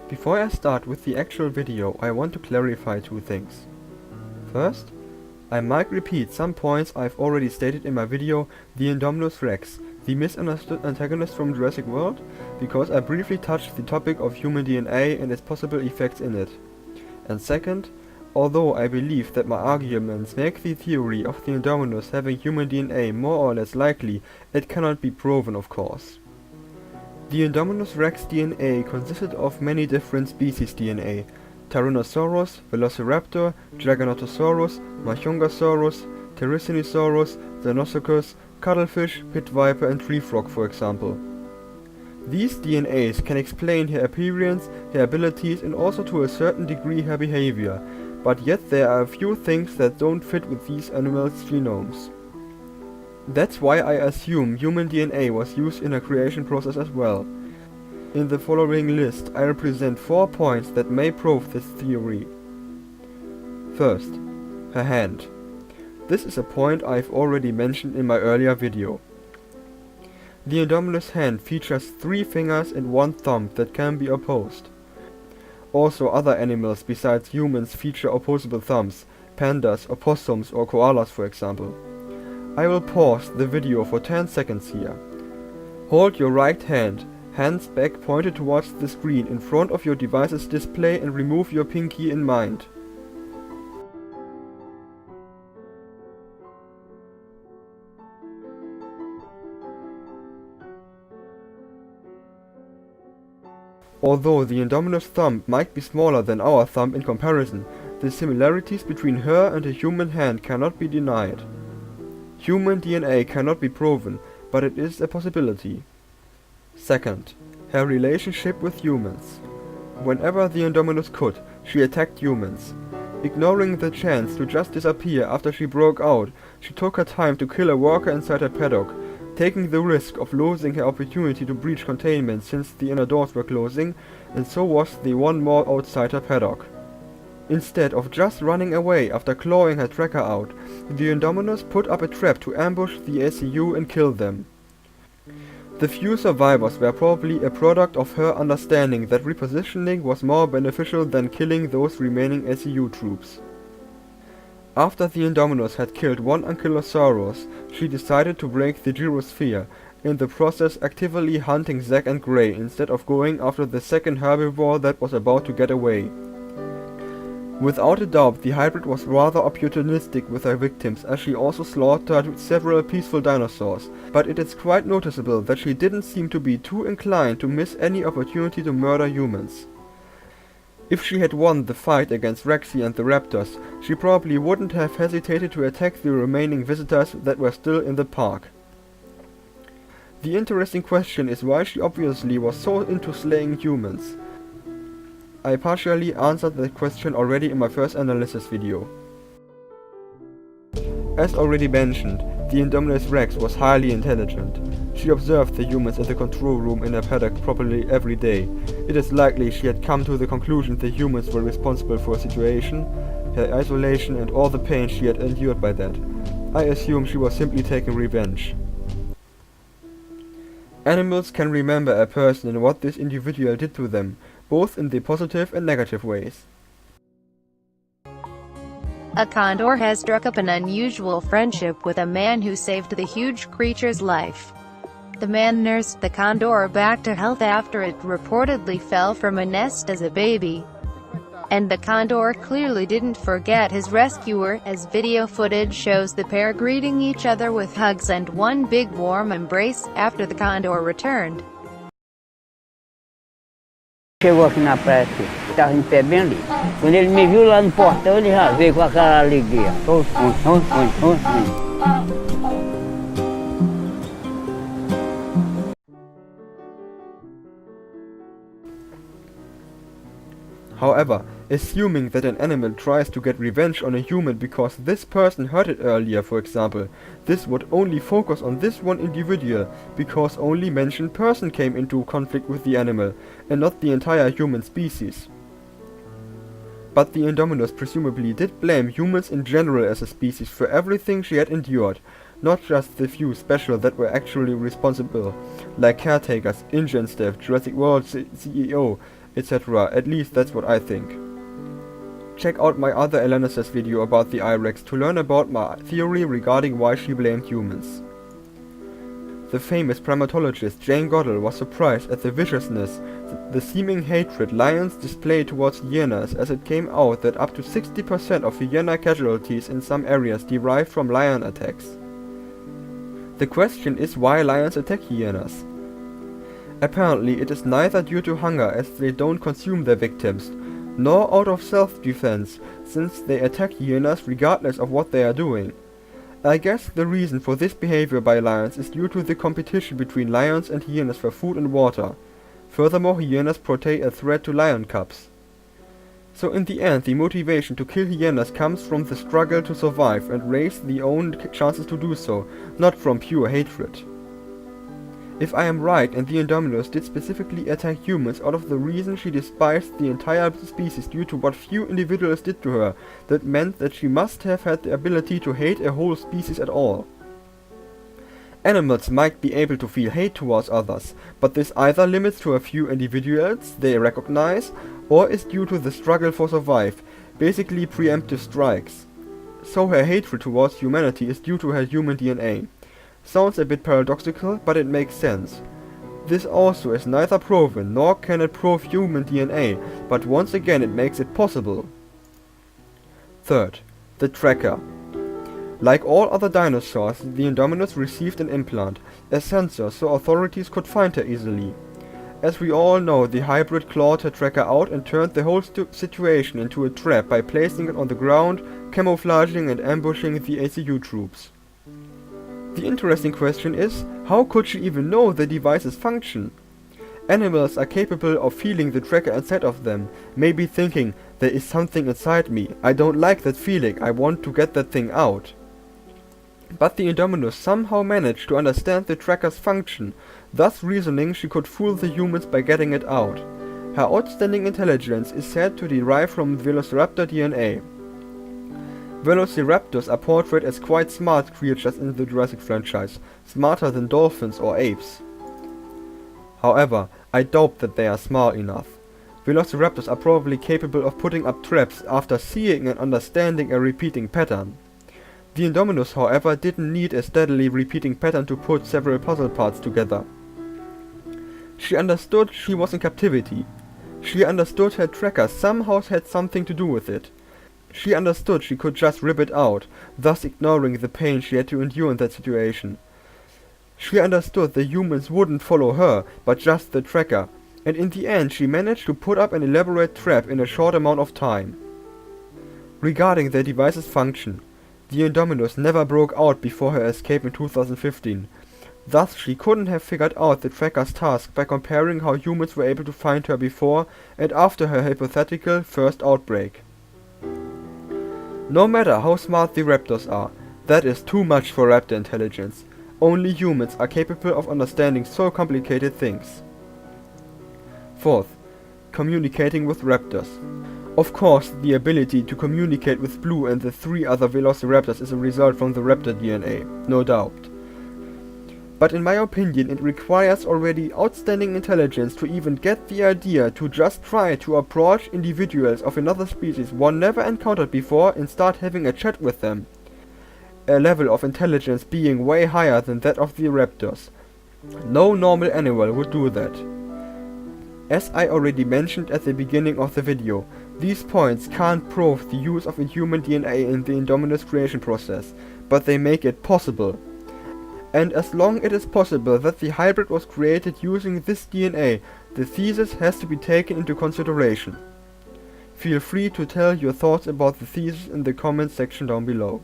Before I start with the actual video, I want to clarify two things. First, I might repeat some points I've already stated in my video The Indominus Rex, the misunderstood antagonist from Jurassic World, because I briefly touched the topic of human DNA and its possible effects in it. And second, although I believe that my arguments make the theory of the Indominus having human DNA more or less likely, it cannot be proven, of course. The Indominus Rex DNA consisted of many different species DNA: Tyrannosaurus, Velociraptor, Giganotosaurus, Mahjongsaurus, Therizinosaurus, Deinosuchus, cuttlefish, pit viper and tree frog, for example. These DNAs can explain her appearance, her abilities and also to a certain degree her behavior, but yet there are a few things that don't fit with these animals' genomes. That's why I assume human DNA was used in her creation process as well. In the following list I represent 4 points that may prove this theory. First, her hand. This is a point I've already mentioned in my earlier video. The Indominus hand features 3 fingers and 1 thumb that can be opposed. Also other animals besides humans feature opposable thumbs, pandas, opossums or koalas for example. I will pause the video for 10 seconds here. Hold your right hand, hands back pointed towards the screen in front of your device's display and remove your pinky in mind. Although the Indominus thumb might be smaller than our thumb in comparison, the similarities between her and a human hand cannot be denied. Human DNA cannot be proven, but it is a possibility. Second, her relationship with humans. Whenever the Indominus could, she attacked humans. Ignoring the chance to just disappear after she broke out, she took her time to kill a worker inside her paddock, taking the risk of losing her opportunity to breach containment since the inner doors were closing, and so was the one more outside her paddock. Instead of just running away after clawing her tracker out, the Indominus put up a trap to ambush the SCU and kill them. The few survivors were probably a product of her understanding that repositioning was more beneficial than killing those remaining SCU troops. After the Indominus had killed one Ankylosaurus, she decided to break the gyrosphere, in the process actively hunting Zack and Gray instead of going after the second herbivore that was about to get away. Without a doubt, the hybrid was rather opportunistic with her victims, as she also slaughtered several peaceful dinosaurs, but it is quite noticeable that she didn't seem to be too inclined to miss any opportunity to murder humans. If she had won the fight against Rexy and the raptors, she probably wouldn't have hesitated to attack the remaining visitors that were still in the park. The interesting question is why she obviously was so into slaying humans. I partially answered that question already in my first analysis video. As already mentioned, the Indominus Rex was highly intelligent. She observed the humans in the control room in her paddock properly every day. It is likely she had come to the conclusion the humans were responsible for her situation, her isolation and all the pain she had endured by that. I assume she was simply taking revenge. Animals can remember a person and what this individual did to them, both in the positive and negative ways. A condor has struck up an unusual friendship with a man who saved the huge creature's life. The man nursed the condor back to health after it reportedly fell from a nest as a baby. And the condor clearly didn't forget his rescuer, as video footage shows the pair greeting each other with hugs and one big warm embrace, after the condor returned. Chegou aqui na praia, estava em pé bem ali. Quando ele me viu lá no portão, ele já veio com aquela alegria. However, assuming that an animal tries to get revenge on a human because this person hurt it earlier, for example, this would only focus on this one individual, because only mentioned person came into conflict with the animal, and not the entire human species. But the Indominus presumably did blame humans in general as a species for everything she had endured. not just the few special that were actually responsible, like caretakers, InGen staff, Jurassic World CEO, etc. At least that's what I think. Check out my other Elanesis video about the I-Rex to learn about my theory regarding why she blamed humans. The famous primatologist Jane Goodall was surprised at the viciousness, the seeming hatred lions displayed towards hyenas, as it came out that up to 60% of hyena casualties in some areas derive from lion attacks. The question is why lions attack hyenas. Apparently it is neither due to hunger, as they don't consume their victims, nor out of self-defense, since they attack hyenas regardless of what they are doing. I guess the reason for this behavior by lions is due to the competition between lions and hyenas for food and water. Furthermore, hyenas portray a threat to lion cubs. So in the end, the motivation to kill hyenas comes from the struggle to survive and raise the own chances to do so, not from pure hatred. If I am right, and the Indominus did specifically attack humans out of the reason she despised the entire species due to what few individuals did to her, that meant that she must have had the ability to hate a whole species at all. Animals might be able to feel hate towards others, but this either limits to a few individuals they recognize, or is due to the struggle for survival, basically preemptive strikes. So her hatred towards humanity is due to her human DNA. Sounds a bit paradoxical, but it makes sense. This also is neither proven, nor can it prove human DNA, but once again it makes it possible. Third, the tracker. Like all other dinosaurs, the Indominus received an implant, a sensor so authorities could find her easily. As we all know, the hybrid clawed her tracker out and turned the whole situation into a trap by placing it on the ground, camouflaging and ambushing the ACU troops. The interesting question is, how could she even know the device's function? Animals are capable of feeling the tracker inside of them, maybe thinking, there is something inside me, I don't like that feeling, I want to get that thing out. But the Indominus somehow managed to understand the tracker's function, thus reasoning she could fool the humans by getting it out. Her outstanding intelligence is said to derive from Velociraptor DNA. Velociraptors are portrayed as quite smart creatures in the Jurassic franchise, smarter than dolphins or apes. However, I doubt that they are smart enough. Velociraptors are probably capable of putting up traps after seeing and understanding a repeating pattern. The Indominus, however, didn't need a steadily repeating pattern to put several puzzle parts together. She understood she was in captivity. She understood her tracker somehow had something to do with it. She understood she could just rip it out, thus ignoring the pain she had to endure in that situation. She understood the humans wouldn't follow her, but just the tracker, and in the end she managed to put up an elaborate trap in a short amount of time. Regarding the device's function, the Indominus never broke out before her escape in 2015, thus she couldn't have figured out the tracker's task by comparing how humans were able to find her before and after her hypothetical first outbreak. No matter how smart the raptors are, that is too much for raptor intelligence. Only humans are capable of understanding so complicated things. Fourth, communicating with raptors. Of course, the ability to communicate with Blue and the 3 other velociraptors is a result from the raptor DNA, no doubt. But in my opinion, it requires already outstanding intelligence to even get the idea to just try to approach individuals of another species one never encountered before and start having a chat with them. A level of intelligence being way higher than that of the raptors. No normal animal would do that. As I already mentioned at the beginning of the video, these points can't prove the use of inhuman DNA in the Indominus creation process, but they make it possible. And as long it is possible that the hybrid was created using this DNA, the thesis has to be taken into consideration. Feel free to tell your thoughts about the thesis in the comments section down below.